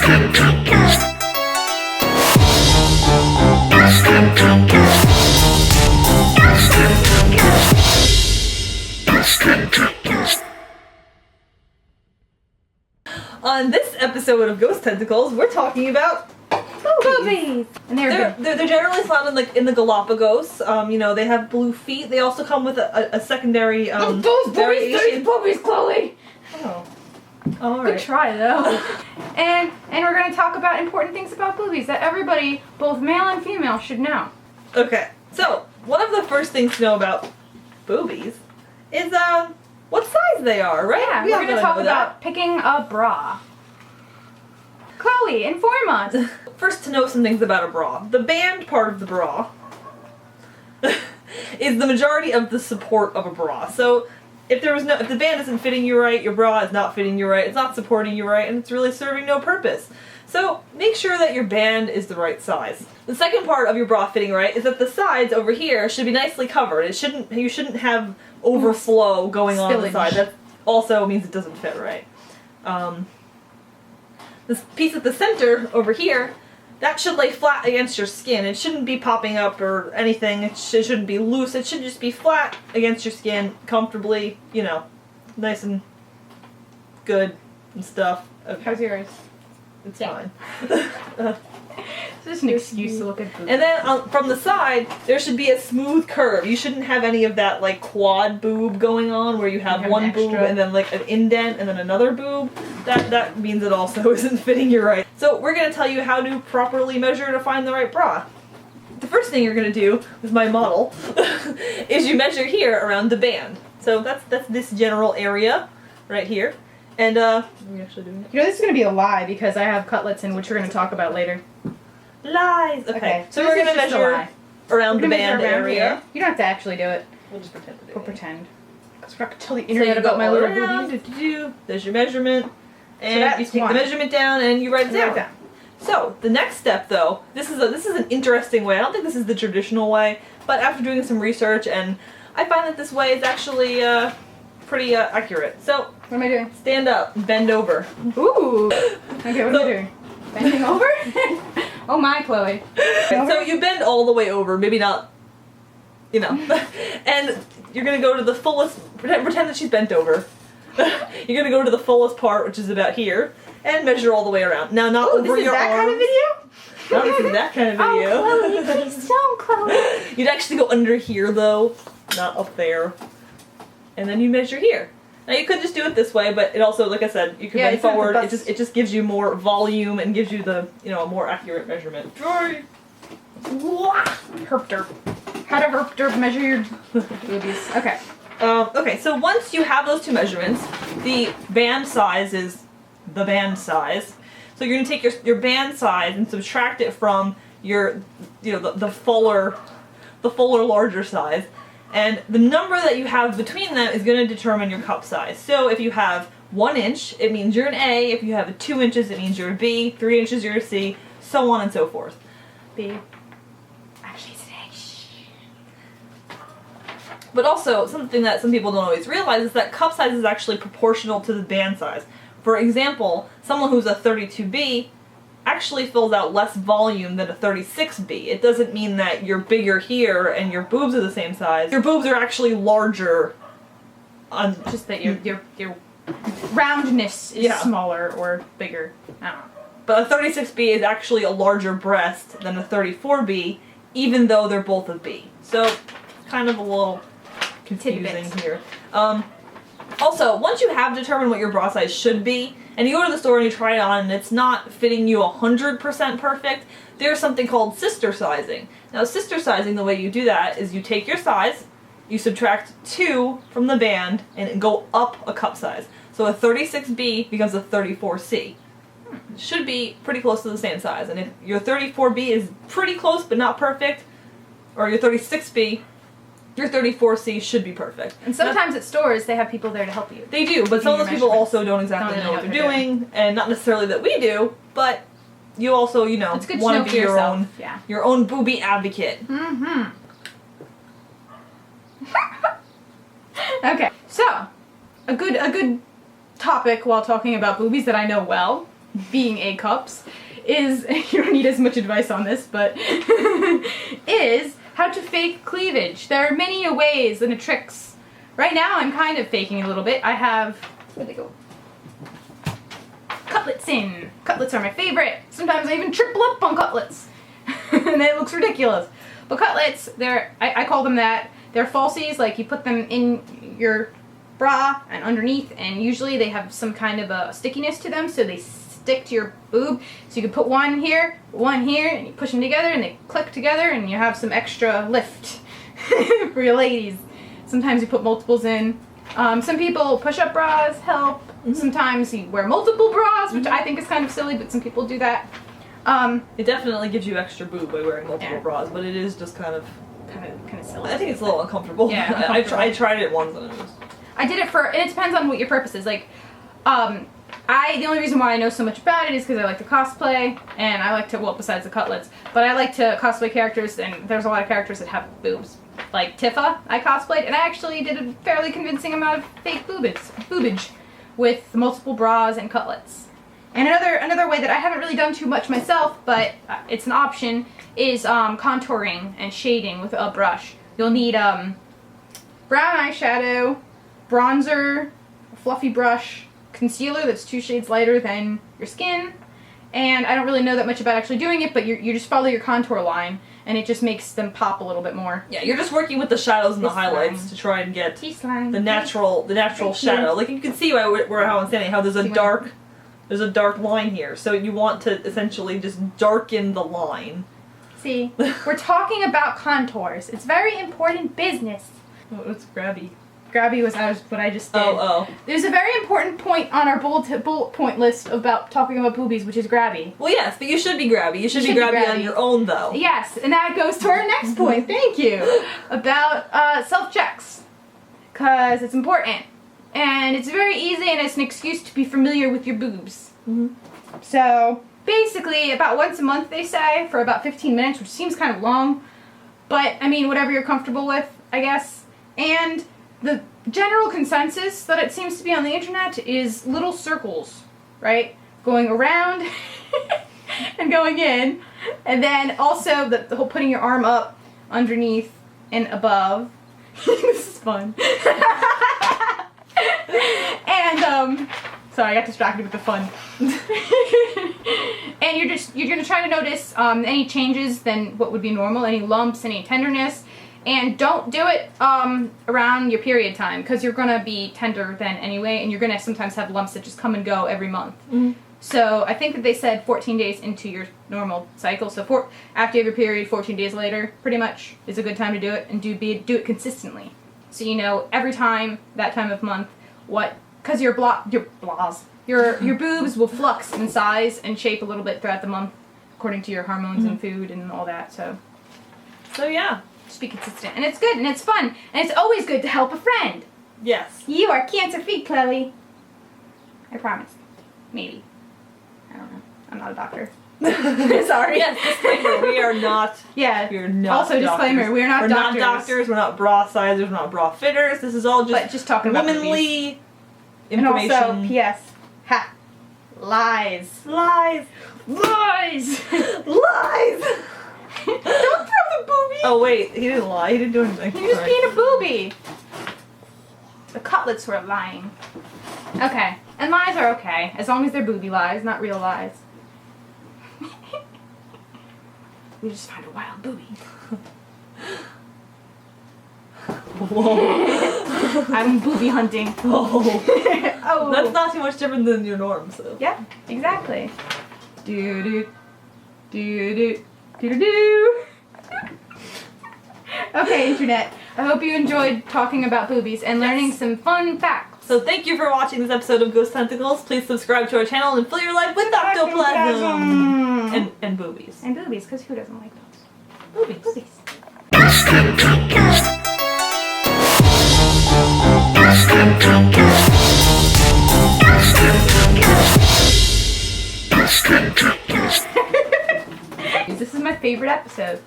On this episode of Ghost Tentacles, we're talking about boobies. And they're generally found in the Galapagos. You know, they have blue feet. They also come with a secondary those variation. boobies, Chloe. Oh, all right. Good try though. and we're going to talk about important things about boobies that everybody, both male and female, should know. Okay, so one of the first things to know about boobies is what size they are, right? Yeah, we're going to talk about picking a bra. Chloe, inform us. First, to know some things about a bra. The band part of the bra is the majority of the support of a bra. So if the band isn't fitting you right, your bra is not fitting you right, it's not supporting you right, and it's really serving no purpose. So make sure that your band is the right size. The second part of your bra fitting right is that the sides over here should be nicely covered. You shouldn't have overflow going on the side. That also means it doesn't fit right. This piece at the center over here, that should lay flat against your skin. It shouldn't be popping up or anything. It shouldn't be loose. It should just be flat against your skin, comfortably, you know, nice and good and stuff. How's yours? It's fine. It's just an excuse to look at boobs. And then from the side, there should be a smooth curve. You shouldn't have any of that like quad boob going on where you have one boob and then like an indent and then another boob. That means it also isn't fitting you right. So we're going to tell you how to properly measure to find the right bra. The first thing you're going to do with my model is you measure here around the band. So that's this general area right here. And are we actually doing it? You know, this is going to be a lie because I have cutlets in which we're going to talk about later. Lies! Okay, so we're going to measure around the band area. You don't have to actually do it. We'll just pretend to do it. We'll pretend. Because we're not going to tell the internet about my little boobies. There's your measurement. And so you take the measurement down and you write it down. So, the next step though, this is an interesting way. I don't think this is the traditional way, but after doing some research, and I find that this way is actually pretty accurate. So, what am I doing? Stand up, bend over. Ooh! Okay, what am I doing? Bending over? Oh my, Chloe. So you bend all the way over, maybe not, you know, and you're gonna go to the fullest, pretend that she's bent over. You're gonna go to the fullest part, which is about here, and measure all the way around. Now, not over your arms. Kind of video? Not this is that kind of video. Oh, Chloe, please don't, Chloe. You'd actually go under here, though, not up there. And then you measure here. Now, you could just do it this way, but it also, like I said, you can bend forward. It just gives you more volume and gives you the, you know, a more accurate measurement. Herp derp. How to herp derp measure your boobies. Okay. Okay, so once you have those two measurements, the band size is the band size. So you're going to take your band size and subtract it from your, you know, the fuller larger size. And the number that you have between them is going to determine your cup size. So if you have 1 inch, it means you're an A. If you have 2 inches, it means you're a B. 3 inches, you're a C. So on and so forth. B. But also, something that some people don't always realize is that cup size is actually proportional to the band size. For example, someone who's a 32B actually fills out less volume than a 36B. It doesn't mean that you're bigger here and your boobs are the same size. Your boobs are actually larger. Just that your roundness is smaller or bigger. I don't know. But a 36B is actually a larger breast than a 34B, even though they're both a B. So, it's kind of a little confusing here. Also, once you have determined what your bra size should be, and you go to the store and you try it on and it's not fitting you 100% perfect, there's something called sister sizing. Now, sister sizing, the way you do that is you take your size, you subtract 2 from the band, and go up a cup size. So a 36B becomes a 34C. It should be pretty close to the same size. And if your 34B is pretty close but not perfect, or your 36B, your 34C should be perfect. And sometimes at stores, they have people there to help you. They do, but some of those people also don't exactly know what they're doing, and not necessarily that we do, but you also, you know, want to be your own boobie advocate. Mm-hmm. Okay, so a good topic while talking about boobies that I know well being A cups is, you don't need as much advice on this, but is how to fake cleavage. There are many ways and tricks. Right now I'm kind of faking a little bit. I have, where'd they go? Cutlets in. Cutlets are my favorite. Sometimes I even triple up on cutlets. And it looks ridiculous. But cutlets, I call them that. They're falsies, like you put them in your bra and underneath, and usually they have some kind of a stickiness to them, so they stick to your boob. So you can put one here, and you push them together, and they click together, and you have some extra lift for your ladies. Sometimes you put multiples in. Some people push-up bras help. Sometimes you wear multiple bras, which I think is kind of silly, but some people do that. It definitely gives you extra boob by wearing multiple bras, but it is just kind of silly. I think it's a little uncomfortable. Yeah, uncomfortable. I tried it once and it was... I did it it depends on what your purpose is. Like, the only reason why I know so much about it is because I like to cosplay, and I like to, well, besides the cutlets, but I like to cosplay characters, and there's a lot of characters that have boobs. Like Tifa, I cosplayed, and I actually did a fairly convincing amount of fake boobage with multiple bras and cutlets. And another way that I haven't really done too much myself, but it's an option, is contouring and shading with a brush. You'll need brown eyeshadow, bronzer, a fluffy brush, concealer that's 2 shades lighter than your skin, and I don't really know that much about actually doing it, but you just follow your contour line, and it just makes them pop a little bit more. Yeah, you're just working with the shadows and the highlights to try and get the natural shadow. Like you can see how I'm standing, how there's a dark line here, so you want to essentially just darken the line. See, we're talking about contours. It's very important business. What's grabby? Grabby was what I just did. Oh. There's a very important point on our bullet point list about talking about boobies, which is grabby. Well, yes, but you should be grabby. You should be grabby on your own, though. Yes, and that goes to our next point. Thank you. About self-checks. Because it's important. And it's very easy, and it's an excuse to be familiar with your boobs. So, basically, about once a month, they say, for about 15 minutes, which seems kind of long. But, I mean, whatever you're comfortable with, I guess. And the general consensus that it seems to be on the internet is little circles, right? Going around and going in. And then also the whole putting your arm up underneath and above. This is fun. And, sorry, I got distracted with the fun. And you're gonna try to notice any changes than what would be normal, any lumps, any tenderness. And don't do it around your period time, because you're gonna be tender then anyway, and you're gonna sometimes have lumps that just come and go every month. So I think that they said 14 days into your normal cycle. So after you have your period, 14 days later, pretty much is a good time to do it, and do it consistently. So you know every time that time of month because your boobs will flux in size and shape a little bit throughout the month according to your hormones and food and all that. So yeah. Just be consistent. And it's good, and it's fun, and it's always good to help a friend. Yes. You are cancer-free, Chloe. I promise. Maybe. I don't know. I'm not a doctor. Sorry. Yes, disclaimer, we are not. Yeah. We are not also, doctors. disclaimer, we're not doctors. We're not doctors, we're not bra sizers, we're not bra fitters. This is all just talking about womanly And information. also, P.S. Ha. Lies. Lies. Lies. Lies. Don't throw the booby. Oh wait, he didn't lie. He didn't do anything. He was being a booby. The cutlets were lying. Okay. And lies are okay, as long as they're booby lies, not real lies. We just find a wild booby. Whoa. I'm booby hunting. Oh. Oh. That's not too much different than your norm, so. Yeah, exactly. Do-do. Do-do. Do-do-do. Okay, Internet. I hope you enjoyed talking about boobies and learning some fun facts. So thank you for watching this episode of Ghost Tentacles. Please subscribe to our channel and fill your life with octoplasm. And boobies. And boobies, because who doesn't like those? Boobies. Boobies. Ghost Tentacles. Ghost Tentacles. Ghost Tentacles. Ghost Tentacles. This is my favorite episode.